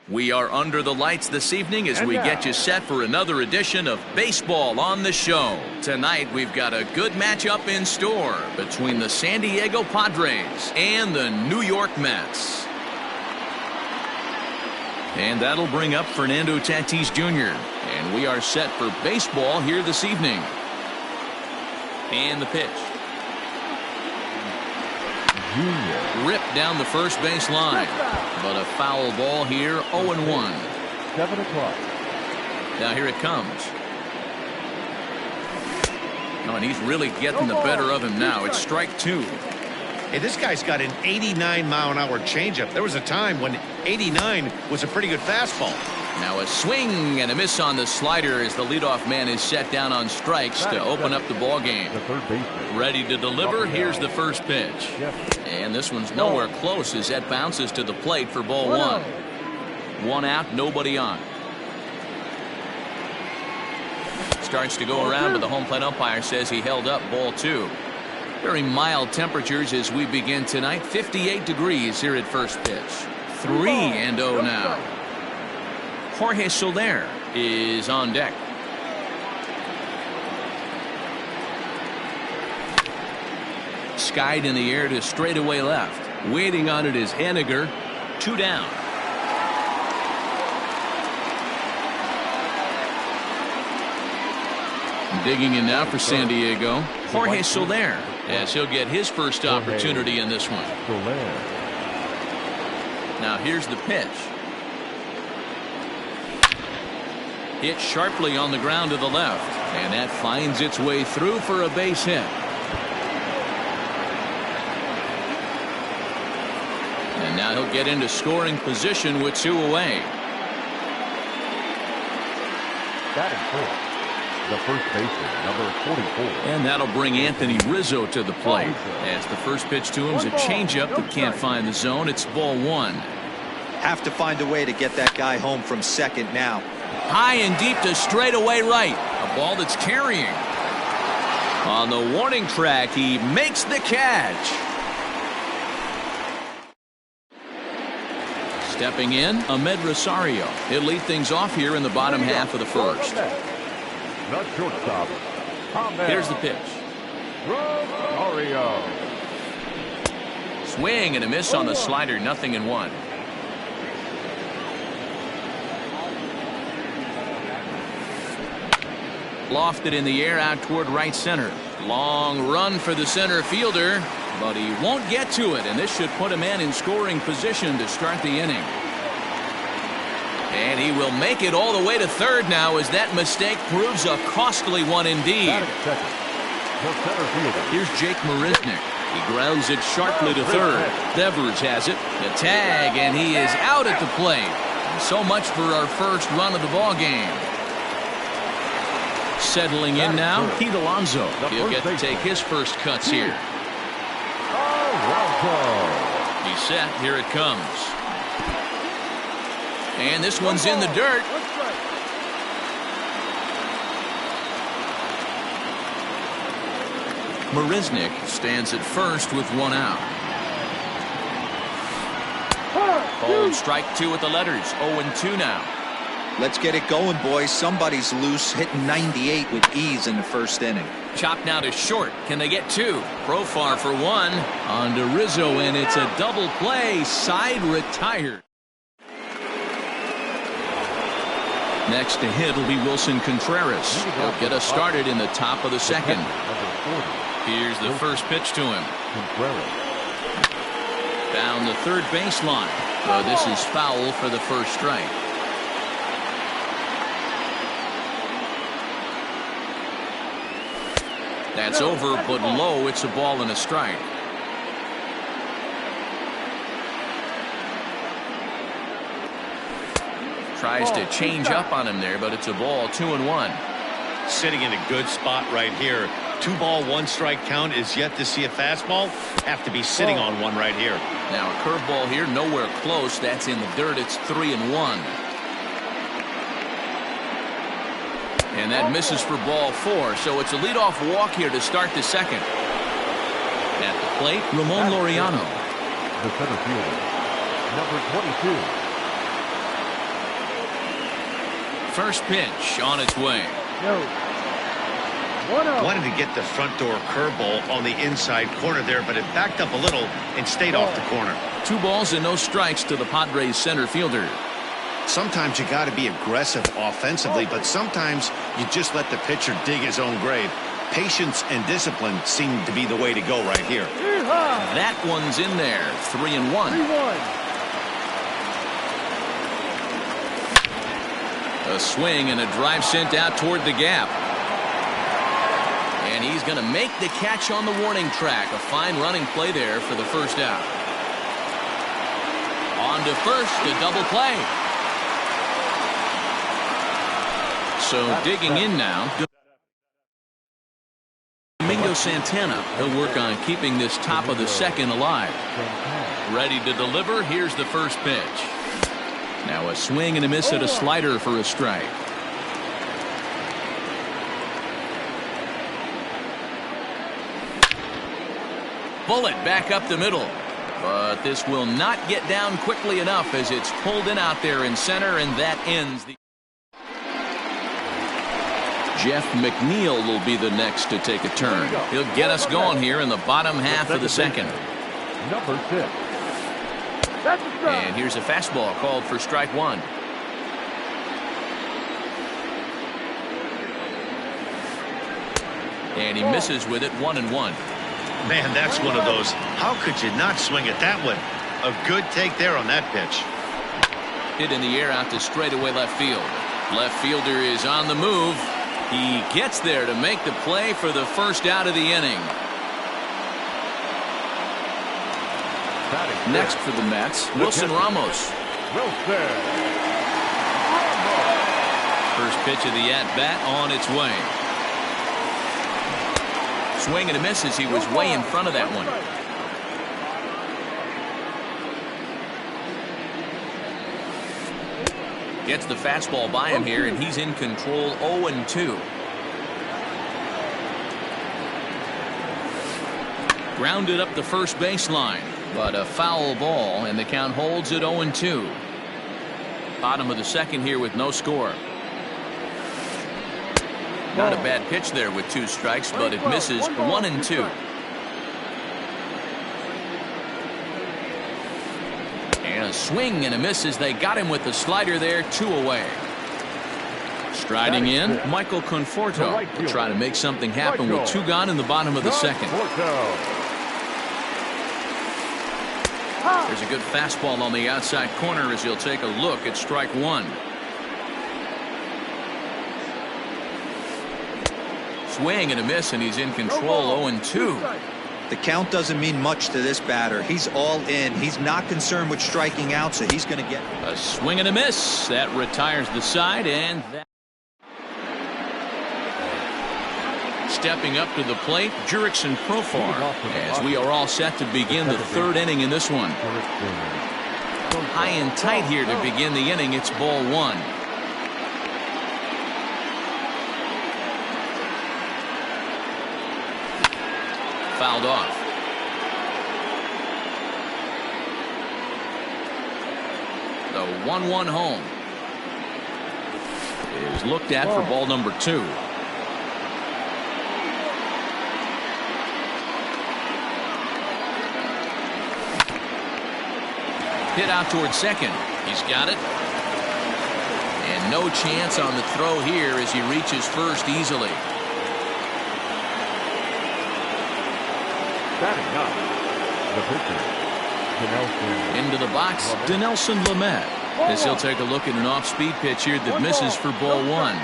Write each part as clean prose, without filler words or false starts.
We are under the lights this evening as we get you set for another edition of Baseball on the Show. Tonight we've got a good matchup in store between the San Diego Padres and the New York Mets. And that'll bring up Fernando Tatis Jr. And we are set for baseball here this evening. And the pitch. Ripped down the first base line. But a foul ball here, 0-1. 7 o'clock. Now here it comes. Oh, and he's really getting the better of him now. It's strike 2. Hey, this guy's got an 89-mile-an-hour changeup. There was a time when 89 was a pretty good fastball. Now a swing and a miss on the slider as the leadoff man is set down on strikes to open up the ball game. Ready to deliver. Here's the first pitch. And this one's nowhere close as that bounces to the plate for ball 1. 1 out, nobody on. Starts to go around, but the home plate umpire says he held up ball 2. Very mild temperatures as we begin tonight. 58 degrees here at first pitch. 3-0 now. Jorge Soler is on deck. Skied in the air to straightaway left. Waiting on it is Haniger. 2 down. Digging in now for San Diego, Jorge Soler, as he'll get his first opportunity in this one. Now here's the pitch. Hit sharply on the ground to the left, and that finds its way through for a base hit. And now he'll get into scoring position with 2 away. That is cool. The first baseman, number 44. And that'll bring Anthony Rizzo to the plate. As the first pitch to him is a changeup that can't find the zone. It's ball 1. Have to find a way to get that guy home from second now. High and deep to straightaway right. A ball that's carrying. On the warning track, he makes the catch. Stepping in, Ahmed Rosario. He'll lead things off here in the bottom half of the first. The shortstop. Here's the pitch. Rosario. Swing and a miss on the slider, 0-1. Lofted in the air out toward right center. Long run for the center fielder, but he won't get to it, and this should put a man in scoring position to start the inning. And he will make it all the way to third now as that mistake proves a costly one indeed. Here's Jake Marisnick. He grounds it sharply to third. Devers has it. The tag, and he is out at the plate. So much for our first run of the ball game. Settling in now, Pete Alonso. He'll get to take his first cuts here. He's set. Here it comes. And this one's in the dirt. Marisnick stands at first with 1 out. Called strike 2 with the letters. 0-2 now. Let's get it going, boys. Somebody's loose, hitting 98 with ease in the first inning. Chopped now to short. Can they get 2? Profar for 1. On to Rizzo, and it's a double play. Side retired. Next to hit will be Wilson Contreras. He'll get us started in the top of the second. Here's the first pitch to him. Down the third baseline. So this is foul for the first strike. That's over, but low. It's a ball and a strike. Tries to change up on him there, but it's a ball. 2-1. Sitting in a good spot right here. 2 ball, 1 strike count is yet to see a fastball. Have to be sitting on one right here. Now a curveball here, nowhere close. That's in the dirt. It's 3-1. And that misses for ball 4. So it's a leadoff walk here to start the second. At the plate, Ramon Laureano. The center fielder, number 22. First pitch on its way. Wanted to get the front door curveball on the inside corner there, but it backed up a little and stayed off the corner. 2 balls and no strikes to the Padres center fielder. Sometimes you got to be aggressive offensively, but sometimes you just let the pitcher dig his own grave. Patience and discipline seem to be the way to go right here. That one's in there. 3-1. A swing and a drive sent out toward the gap. And he's going to make the catch on the warning track. A fine running play there for the first out. On to first, a double play. So digging in now. Domingo Santana. He'll work on keeping this top of the second alive. Ready to deliver. Here's the first pitch. Now a swing and a miss at a slider for a strike. Bullet back up the middle. But this will not get down quickly enough as it's pulled in out there in center, and that ends the... Jeff McNeil will be the next to take a turn. He'll get us going here in the bottom half of the second. Number 6. And here's a fastball called for strike 1. And he misses with it. 1-1. Man, that's one of those. How could you not swing at that one? A good take there on that pitch. Hit in the air out to straightaway left field. Left fielder is on the move. He gets there to make the play for the first out of the inning. Next for the Mets, Wilson Ramos. First pitch of the at-bat on its way. Swing and a miss as he was way in front of that one. Gets the fastball by him here, and he's in control. 0-2. Grounded up the first baseline, but a foul ball, and the count holds at 0-2. Bottom of the second here with no score. Not a bad pitch there with 2 strikes, but it misses. 1-2. And a swing and a miss as they got him with the slider there. 2 away. Striding in, Michael Conforto will try to make something happen with 2 gone in the bottom of the second. There's a good fastball on the outside corner as he'll take a look at strike 1. Swing and a miss, and he's in control. 0-2. The count doesn't mean much to this batter. He's all in. He's not concerned with striking out, so he's going to get a swing and a miss. That retires the side, and that... Stepping up to the plate, Jurickson Profar, as we are all set to begin the 3rd inning in this one. High and tight here to begin the inning. It's ball 1. Fouled off. The 1-1 home is looked at for ball number 2. Hit out towards second. He's got it. And no chance on the throw here as he reaches first easily. Batting up, the pitcher, Dinelson. Into the box, Dinelson Lamet, as he'll take a look at an off-speed pitch here that misses for ball 1.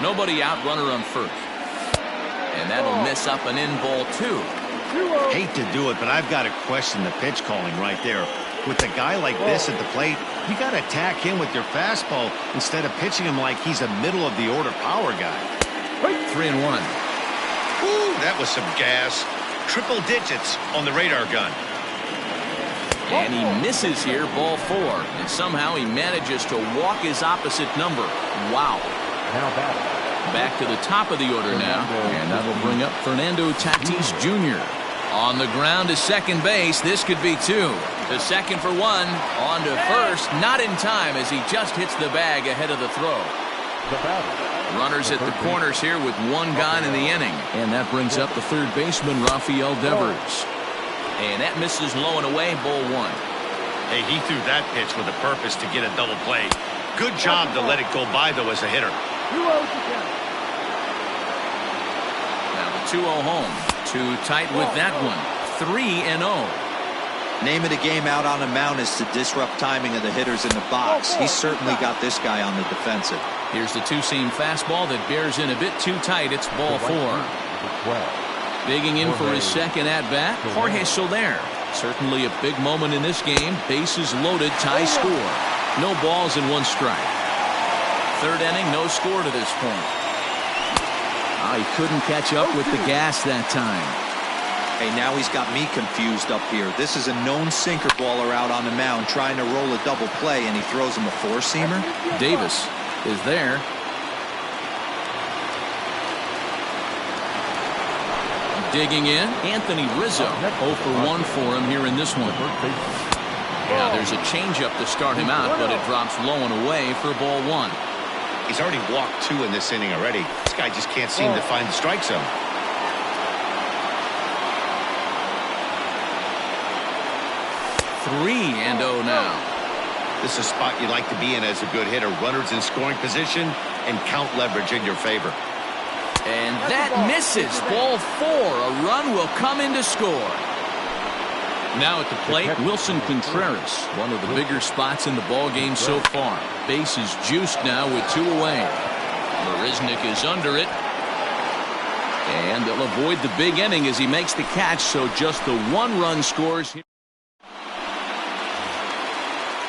Nobody out, runner on first. And that'll miss up and in ball 2. Hate to do it, but I've got to question the pitch calling right there. With a guy like this at the plate, you got to attack him with your fastball instead of pitching him like he's a middle-of-the-order power guy. 3-1. Ooh, that was some gas. Triple digits on the radar gun. And he misses here, ball 4. And somehow he manages to walk his opposite number. Wow. Now back to the top of the order now. And that'll bring up Fernando Tatis Jr. On the ground to second base. This could be 2. To second for 1. On to first. Not in time as he just hits the bag ahead of the throw. The batter. Runners at the corners here with one gone in the inning. And that brings up the third baseman, Rafael Devers. And that misses low and away, ball one. Hey, he threw that pitch with a purpose to get a double play. Good job to let it go by, though, as a hitter. Now the 2-0 home. Too tight with that one. 3-0. Name of the game out on the mound is to disrupt timing of the hitters in the box. He's certainly got this guy on the defensive. Here's the two-seam fastball that bears in a bit too tight. It's ball 4. Digging in for his second at-bat, Jorge Soler. Certainly a big moment in this game. Bases loaded, tie score. No balls and 1 strike. Third inning, no score to this point. He couldn't catch up with the gas that time. Hey, now he's got me confused up here. This is a known sinker baller out on the mound trying to roll a double play, and he throws him a 4-seamer. Davis is there. Digging in, Anthony Rizzo. 0 for 1 for him here in this one. Yeah, there's a changeup to start him out, but it drops low and away for ball 1. He's already walked 2 in this inning already. This guy just can't seem to find the strike zone. Three and 0 now. This is a spot you like to be in as a good hitter. Runners in scoring position and count leverage in your favor. And that misses. Ball 4. A run will come in to score. Now at the plate, Wilson Contreras. One of the bigger spots in the ball game so far. Base is juiced now with 2 away. Marisnik is under it. And they'll avoid the big inning as he makes the catch, so just the 1 run scores here.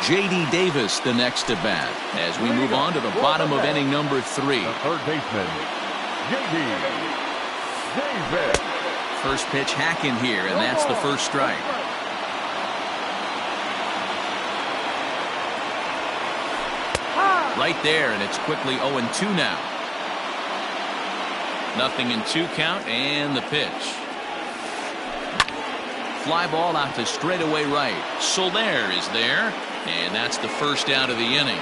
J.D. Davis the next at bat as we move on to the bottom of inning number 3. The third baseman, J.D. Davis. First pitch hacking here, and that's the first strike. Right there, and it's quickly 0-2 now. 0-2 count, and the pitch. Fly ball out to straightaway right. Soler is there, and that's the first out of the inning.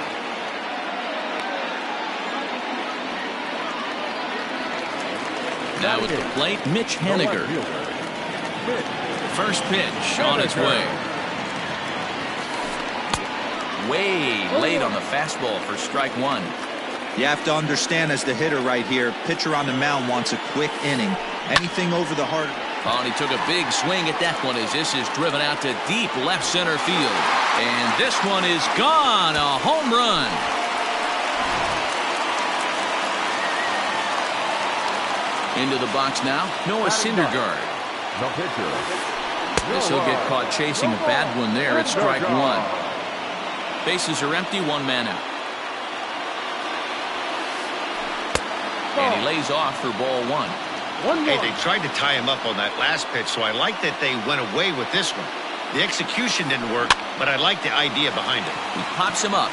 Now at the plate, Mitch Haniger. First pitch on its way. Way late on the fastball for strike 1. You have to understand, as the hitter right here, pitcher on the mound wants a quick inning. Anything over the heart. Oh, and he took a big swing at that one as this is driven out to deep left center field. And this one is gone. A home run. Into the box now, Noah Syndergaard. The pitcher. This will get caught chasing a bad one there at strike 1. Bases are empty, 1 man out. And he lays off for ball 1. Hey, they tried to tie him up on that last pitch, so I like that they went away with this one. The execution didn't work, but I like the idea behind it. He pops him up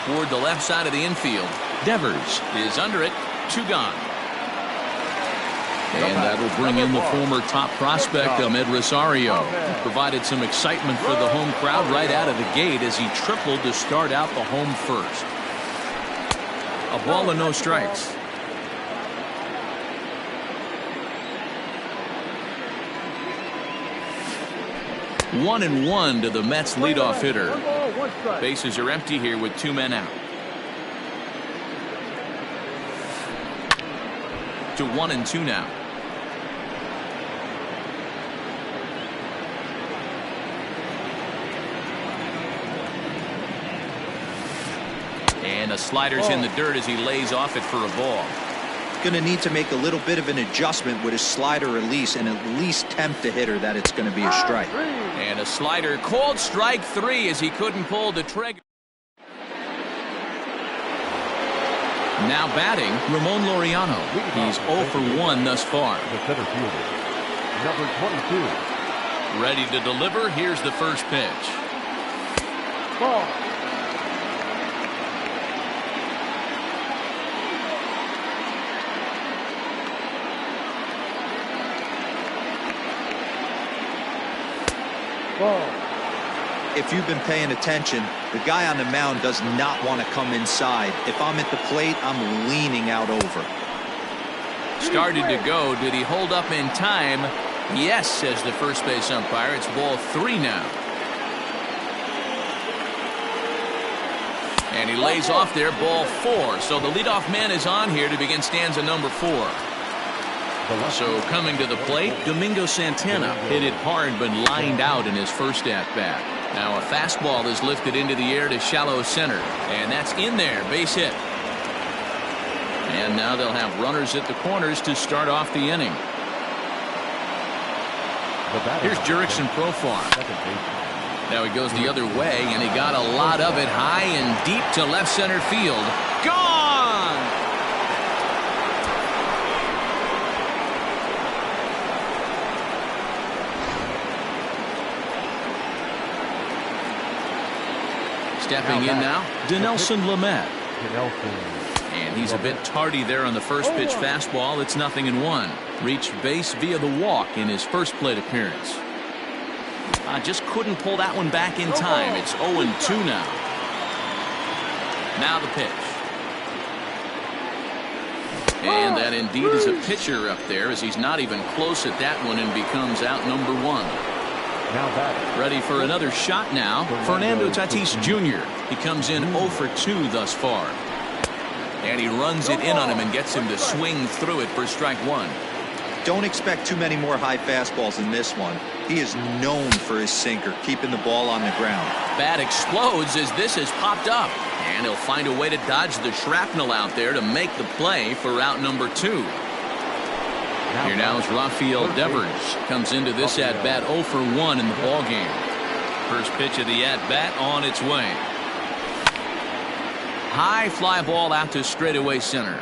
toward the left side of the infield. Devers is under it, 2 gone. And that'll bring in the former top prospect, Ahmed Rosario. He provided some excitement for the home crowd right out of the gate as he tripled to start out the home first. A ball and no strikes. One and 1 to the Mets leadoff hitter. Bases are empty here with 2 men out. To 1-2 now. And a slider's in the dirt as he lays off it for a ball. Going to need to make a little bit of an adjustment with his slider release and at least tempt the hitter that it's going to be a strike. And a slider called strike 3 as he couldn't pull the trigger. Now batting, Ramon Laureano. He's 0 for 1 thus far. The center fielder, number 22. Ready to deliver. Here's the first pitch. Ball. if you've been paying attention, the guy on the mound does not want to come inside. If I'm at the plate, I'm leaning out over. Started to go. Did he hold up in time? Yes, says the first base umpire. It's ball 3 now. And he lays off there, ball 4. So the leadoff man is on here to begin stanza number 4. So coming to the plate, Domingo Santana hit it hard but lined out in his first at-bat. Now a fastball is lifted into the air to shallow center. And that's in there, base hit. And now they'll have runners at the corners to start off the inning. Here's Jurickson Profar. Now he goes the other way, and he got a lot of it high and deep to left center field. Gone! Stepping in now, Dinelson Lamet. And he's a bit tardy there on the first pitch fastball. It's 0-1. Reached base via the walk in his first plate appearance. Just couldn't pull that one back in time. It's 0-2 now. Now the pitch. And that indeed is a pitcher up there, as he's not even close at that one and becomes out number 1. Ready for another shot now. Fernando Tatis Jr. He comes in 0 for 2 thus far. And he runs it in on him and gets him to swing through it for strike 1. Don't expect too many more high fastballs in this one. He is known for his sinker, keeping the ball on the ground. Bat explodes as this has popped up. And he'll find a way to dodge the shrapnel out there to make the play for out number 2. Here now is Rafael Devers. Comes into this at-bat 0 for 1 in the ballgame. First pitch of the at-bat on its way. High fly ball out to straightaway center.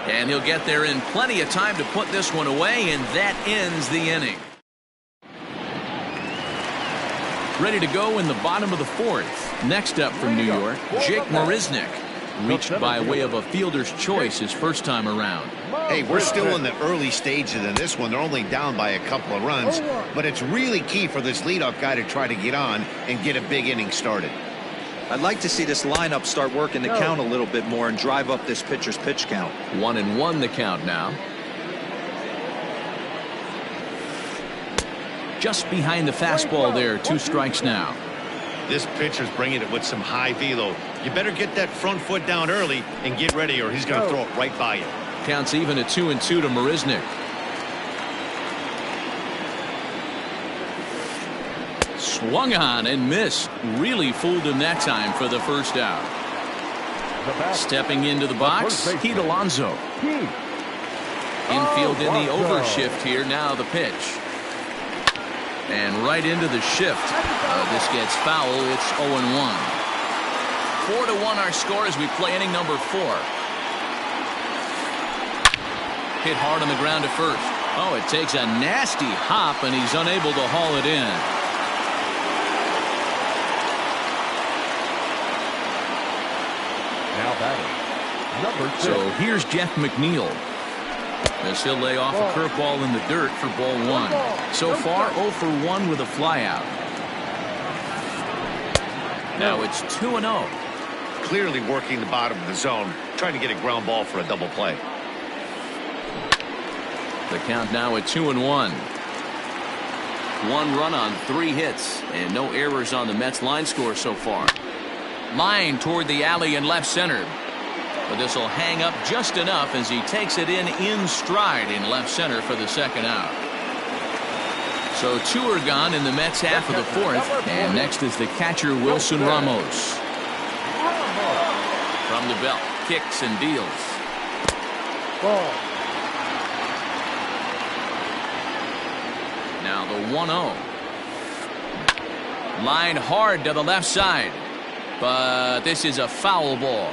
And he'll get there in plenty of time to put this one away, and that ends the inning. Ready to go in the bottom of the 4th. Next up from New York, Jake Marisnick. Reached by way of a fielder's choice his first time around. Hey, we're still in the early stages of this one. They're only down by a couple of runs, but it's really key for this leadoff guy to try to get on and get a big inning started. I'd like to see this lineup start working the count a little bit more and drive up this pitcher's pitch count. 1-1 the count now. Just behind the fastball there, 2 strikes now. This pitcher's bringing it with some high velo. You better get that front foot down early and get ready, or he's going to throw it right by you. Counts even at 2-2 to Marisnick. Swung on and missed. Really fooled him that time for the first out. Stepping into the box, Pete Alonso. Infield in the overshift here. Now the pitch. And right into the shift. This gets foul. It's 0-1. 4-1 our score as we play inning number 4. Hit hard on the ground at first. Oh, it takes a nasty hop, and he's unable to haul it in. Now batting, number 6. So here's Jeff McNeil. As he'll lay off a curveball in the dirt for ball 1. So far 0 for 1 with a flyout. Now it's 2-0. Clearly working the bottom of the zone, trying to get a ground ball for a double play. The count now at 2-1. 1 run on 3 hits and no errors on the Mets line score so far. Line toward the alley in left center. But this will hang up just enough as he takes it in stride in left center for the second out. So 2 are gone in the Mets half of the 4th. And next is the catcher Wilson Ramos. From the belt, kicks and deals. Now the 1-0. Line hard to the left side. But this is a foul ball.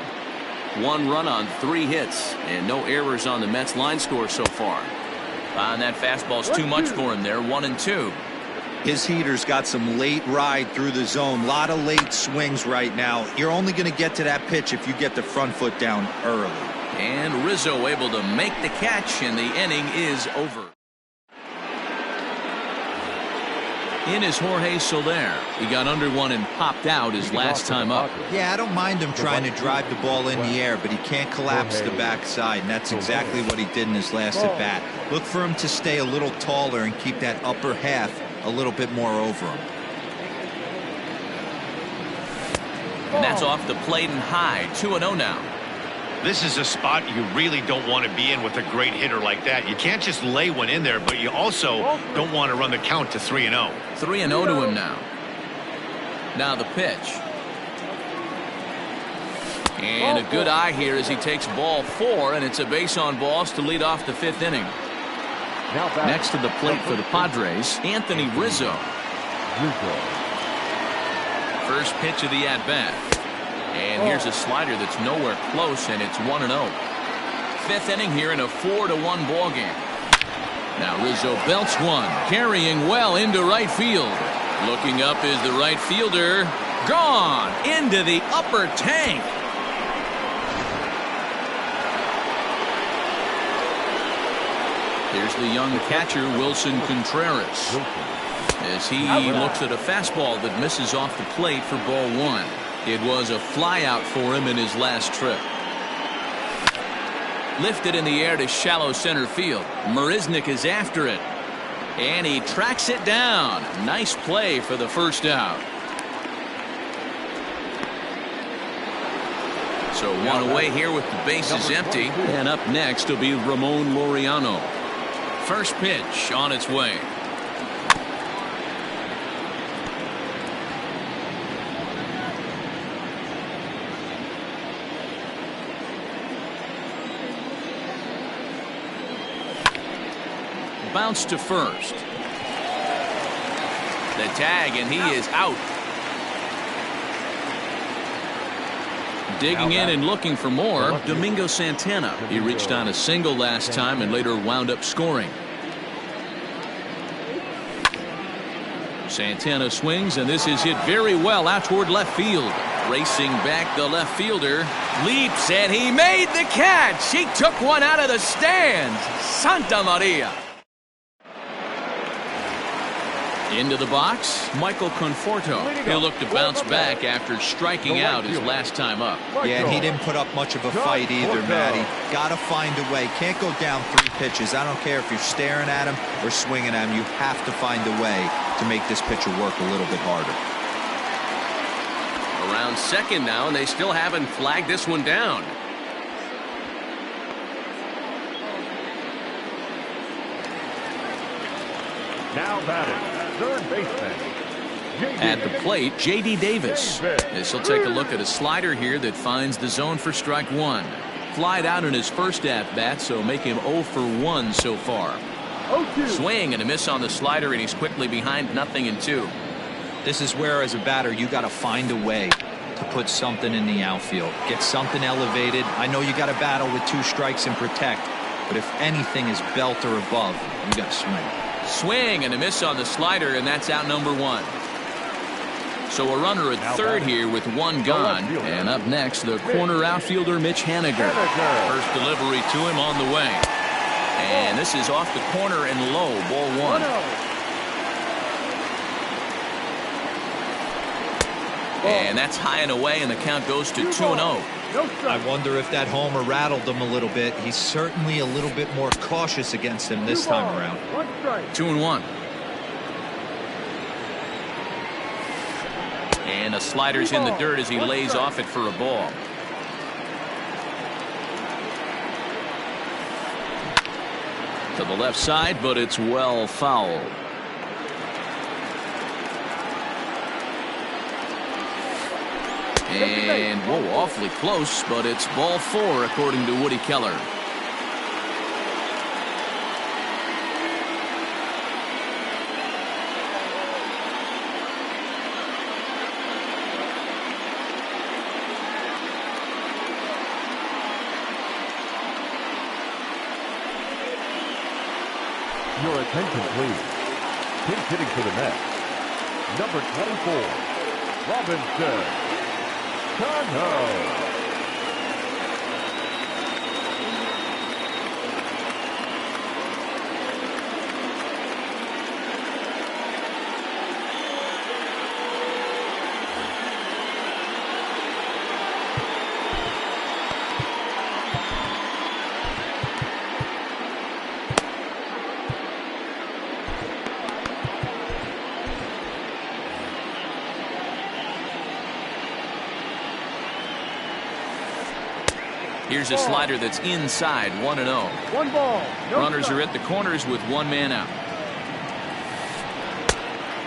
1 run on 3 hits and no errors on the Mets line score so far. And that fastball's too much for him there. 1-2. His heater's got some late ride through the zone. A lot of late swings right now. You're only going to get to that pitch if you get the front foot down early. And Rizzo able to make the catch, and the inning is over. In is Jorge Soler. He got under one and popped out his last time up. Yeah, I don't mind him trying to drive the ball in the air, but he can't collapse the backside, and that's exactly what he did in his last at bat. Look for him to stay a little taller and keep that upper half a little bit more over him. And that's off the plate and high. 2-0 now. This is a spot you really don't want to be in with a great hitter like that. You can't just lay one in there, but you also don't want to run the count to 3-0. 3-0 to him now. Now the pitch. And a good eye here as he takes ball 4, and it's a base on balls to lead off the 5th inning. Next to the plate for the Padres, Anthony Rizzo. First pitch of the at-bat. And here's a slider that's nowhere close, and it's 1-0. 5th inning here in a 4-1 ball game. Now Rizzo belts one, carrying well into right field. Looking up is the right fielder. Gone into the upper tank. Here's the young catcher, Wilson Contreras, as he looks at a fastball that misses off the plate for ball 1. It was a flyout for him in his last trip. Lifted in the air to shallow center field. Marisnick is after it, and he tracks it down. Nice play for the first out. So one away here with the bases empty, and up next will be Ramon Laureano. First pitch on its way. Bounce to first. The tag, and he is out. Digging in and looking for more, Domingo Santana. He reached on a single last time and later wound up scoring. Santana swings, and this is hit very well out toward left field. Racing back, the left fielder leaps, and he made the catch. He took one out of the stands. Santa Maria. Into the box, Michael Conforto. He'll look to bounce back after striking out his last time up. Yeah, and he didn't put up much of a fight either, Matty. Got to find a way. Can't go down 3 pitches. I don't care if you're staring at him or swinging at him. You have to find a way to make this pitcher work a little bit harder. Around second now, and they still haven't flagged this one down. Now batting, third baseman. At the plate, J.D. Davis. This will take a look at a slider here that finds the zone for strike 1. Flied out in his first at-bat, so make him 0 for 1 so far. Swing and a miss on the slider, and he's quickly behind 0-2. This is where, as a batter, you got to find a way to put something in the outfield. Get something elevated. I know you got to battle with 2 strikes and protect, but if anything is belt or above, you got to swing. Swing and a miss on the slider, and that's out number 1. So a runner at third here with 1 gone. And up next, the corner outfielder, Mitch Haniger. First delivery to him on the way. And this is off the corner and low, ball 1. And that's high and away, and the count goes to 2-0. I wonder if that homer rattled him a little bit. He's certainly a little bit more cautious against him this time around. 2-1. And the slider's in the dirt as he lays off it for a ball. To the left side, but it's well fouled. And, whoa, awfully close, but it's ball 4 according to Woody Keller. Your attention, please. Pinch hitting for the Mets. Number 24, Robinson Cano. Here's a slider that's inside, 1-0. 1 ball. No Runners strike. are at the corners with 1 man out.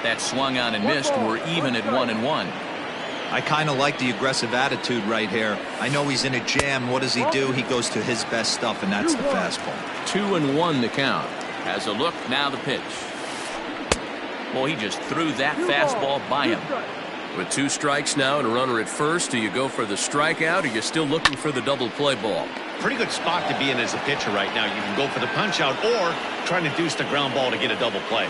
That swung on and missed. We're even at 1-1. I kind of like the aggressive attitude right here. I know he's in a jam. What does he do? He goes to his best stuff, and that's the fastball. 2-1 the count. Has a look, now the pitch. Boy, he just threw that fastball by him. With 2 strikes now and a runner at first, do you go for the strikeout, or are you still looking for the double play ball? Pretty good spot to be in as a pitcher right now. You can go for the punch out or try to deuce the ground ball to get a double play.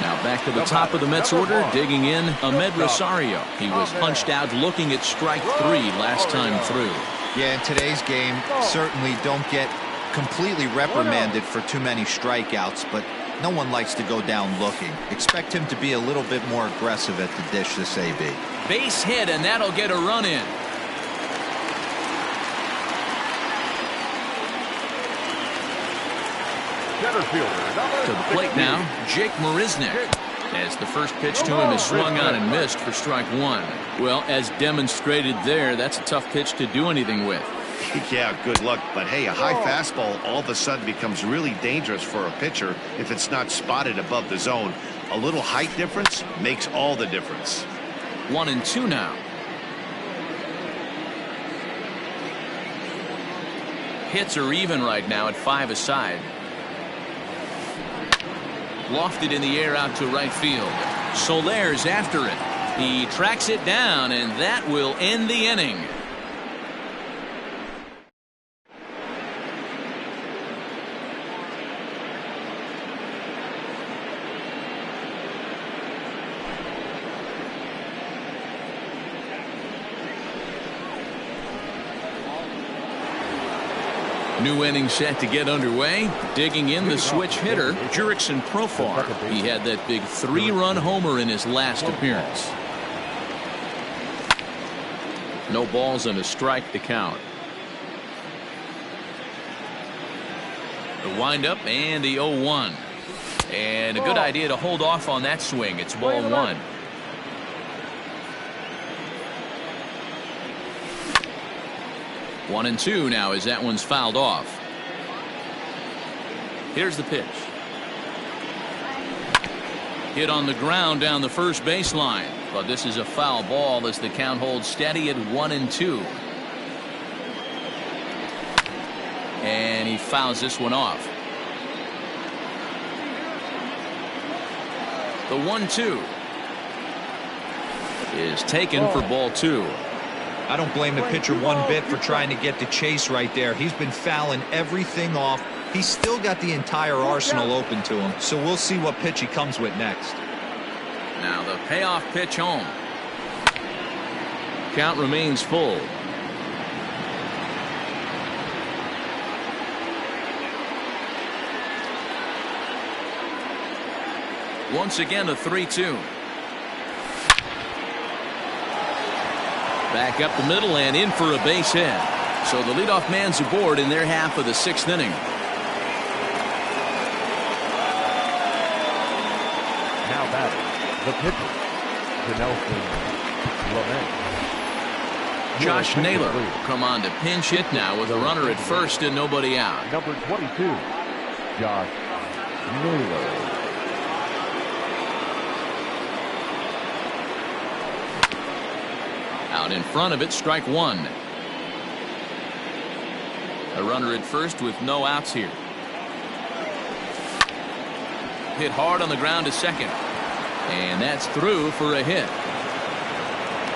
Now back to the top of the Mets order, digging in, Ahmed Rosario. He was punched out looking at strike 3 last time through. Yeah, in today's game, certainly don't get completely reprimanded for too many strikeouts, but no one likes to go down looking. Expect him to be a little bit more aggressive at the dish this AB. Base hit, and that'll get a run in. Center fielder. To the plate now, Jake Marisnick. As the first pitch to him is swung on and missed for strike 1. Well, as demonstrated there, that's a tough pitch to do anything with. Yeah, good luck. But hey, a high fastball all of a sudden becomes really dangerous for a pitcher if it's not spotted above the zone. A little height difference makes all the difference. 1-2 now. Hits are even right now at 5 aside. Lofted in the air out to right field. Soler's after it. He tracks it down, and that will end the inning. New inning set to get underway. Digging in the switch hitter, Jurickson Profar. He had that big 3-run homer in his last appearance. No balls and a strike to count. The windup and the 0-1. And a good idea to hold off on that swing. It's ball 1. One and 2 now as that one's fouled off. Here's the pitch. Hit on the ground down the first baseline, but this is a foul ball as the count holds steady at 1-2. And he fouls this one off. The 1-2 is taken for ball 2. I don't blame the pitcher one bit for trying to get the chase right there. He's been fouling everything off. He's still got the entire arsenal open to him, so we'll see what pitch he comes with next. Now the payoff pitch home. Count remains full. Once again a 3-2. Back up the middle and in for a base hit. So the leadoff man's aboard in their half of the 6th inning. Now batting, the pitcher, Lament. Josh Naylor will come on to pinch hit now with a runner at first and nobody out. Number 22, Josh Naylor. Out in front of it, strike 1. A runner at first with no outs here. Hit hard on the ground to second. And that's through for a hit.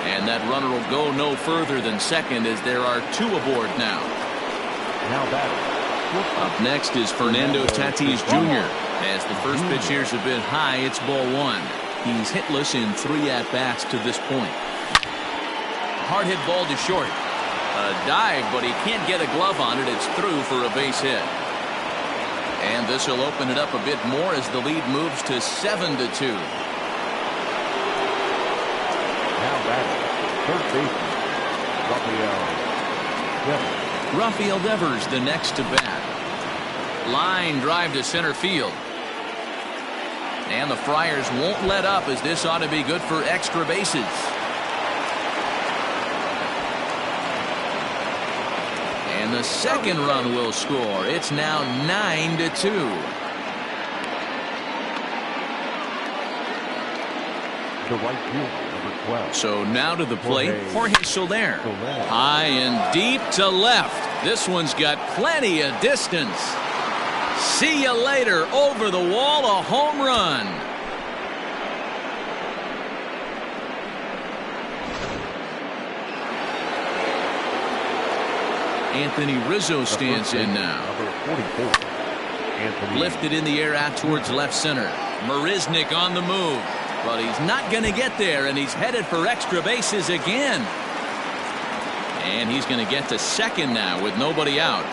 And that runner will go no further than second as there are 2 aboard now. Now batting. Up next is Fernando Tatis Jr. As the first pitch here's a bit high, it's ball 1. He's hitless in 3 at-bats to this point. Hard hit ball to short. A dive, but he can't get a glove on it. It's through for a base hit. And this will open it up a bit more as the lead moves to 7-2. Now batting, third baseman, Rafael Devers the next to bat. Line drive to center field. And the Friars won't let up as this ought to be good for extra bases. And the second run will score. It's now 9-2. The right fielder, number 12. So now to the plate, Jorge Soler. High and deep to left. This one's got plenty of distance. See you later. Over the wall, a home run. Anthony Rizzo stands in now. Number 44. Lifted in the air out towards left center. Marisnik on the move. But he's not going to get there, and he's headed for extra bases again. And he's going to get to second now with nobody out.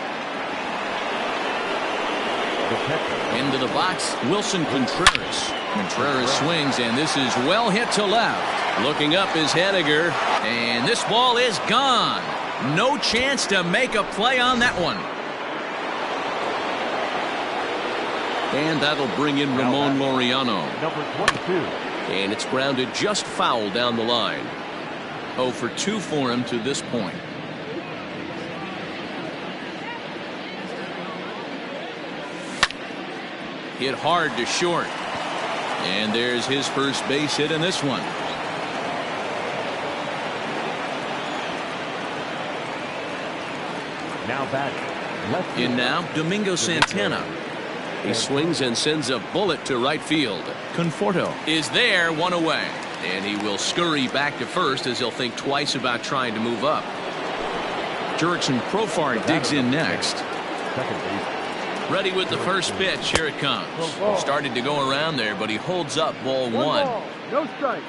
Into the box, Wilson Contreras. Contreras swings, and this is well hit to left. Looking up is Hediger, and this ball is gone. No chance to make a play on that one. And that'll bring in Ramon Laureano. Number 22. And it's grounded just foul down the line. 0 for 2 for him to this point. Hit hard to short. And there's his first base hit in this one. Now back. In now, Domingo Santana. He swings and sends a bullet to right field. Conforto is there, one away. And he will scurry back to first as he'll think twice about trying to move up. Jurickson Profar digs in next. Second base. Ready with the first pitch. Here it comes. Started to go around there, but he holds up ball one. No strike.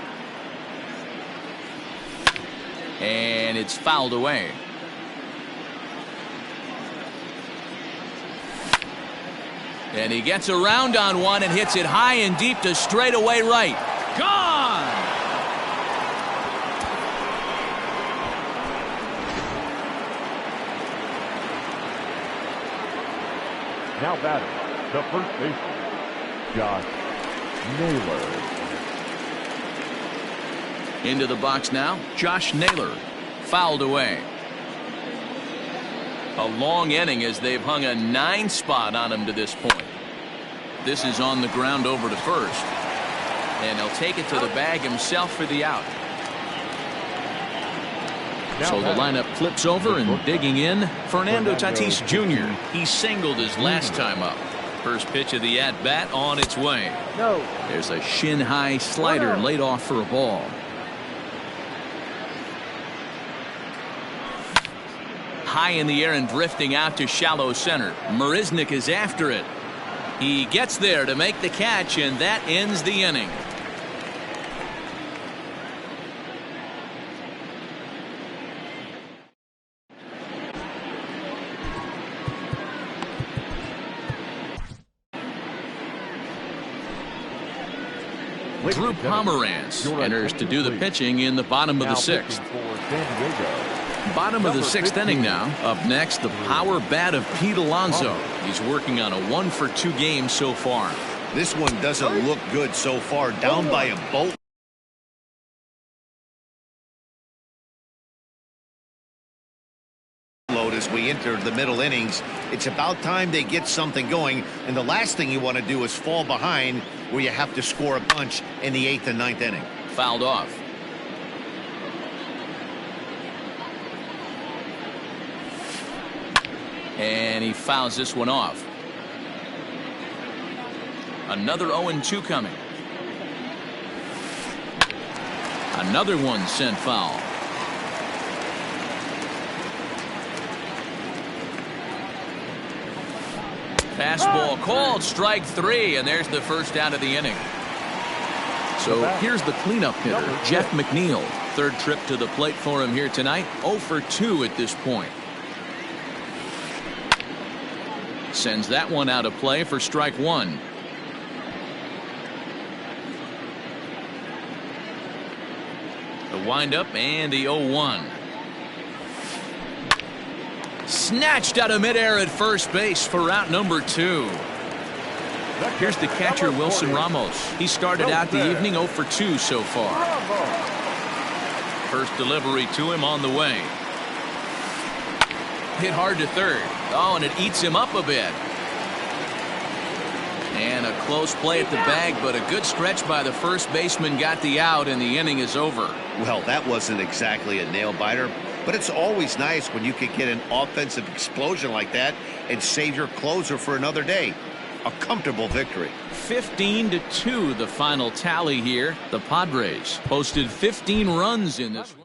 And it's fouled away. And he gets around on one and hits it high and deep to straightaway right. Gone! Now batting, the first baseman, Josh Naylor. Into the box now, Josh Naylor. Fouled away. A long inning as they've hung a 9 spot on him to this point. This is on the ground over to first. And he'll take it to the bag himself for the out. So the lineup flips over and digging in, Fernando Tatis Jr. He singled his last time up. First pitch of the at-bat on its way. There's a shin-high slider laid off for a ball. High in the air and drifting out to shallow center. Marisnik is after it. He gets there to make the catch, and that ends the inning. Drew Pomeranz enters to do the pitching in the bottom of the 6th. Bottom of the 6th inning now. Up next, the power bat of Pete Alonso. He's working on a 1 for 2 game so far. This one doesn't look good so far. Down by a boat. As we enter the middle innings, it's about time they get something going, and the last thing you want to do is fall behind where you have to score a bunch in the 8th and 9th inning. Fouled off. And he fouls this one off. Another 0-2 coming. Another one sent foul. Fastball called, strike 3, and there's the first out of the inning. So here's the cleanup hitter, Jeff McNeil. Third trip to the plate for him here tonight. 0 for 2 at this point. Sends that one out of play for strike 1. The windup and the 0-1. Snatched out of midair at first base for out number 2. Here's the catcher, Wilson Ramos. He started out the evening 0 for 2 so far. First delivery to him on the way. hit hard to third. Oh, and it eats him up a bit. And a close play at the bag, but a good stretch by the first baseman got the out, and the inning is over. Well, that wasn't exactly a nail-biter, but it's always nice when you can get an offensive explosion like that and save your closer for another day. A comfortable victory. 15-2 the final tally here. The Padres posted 15 runs in this.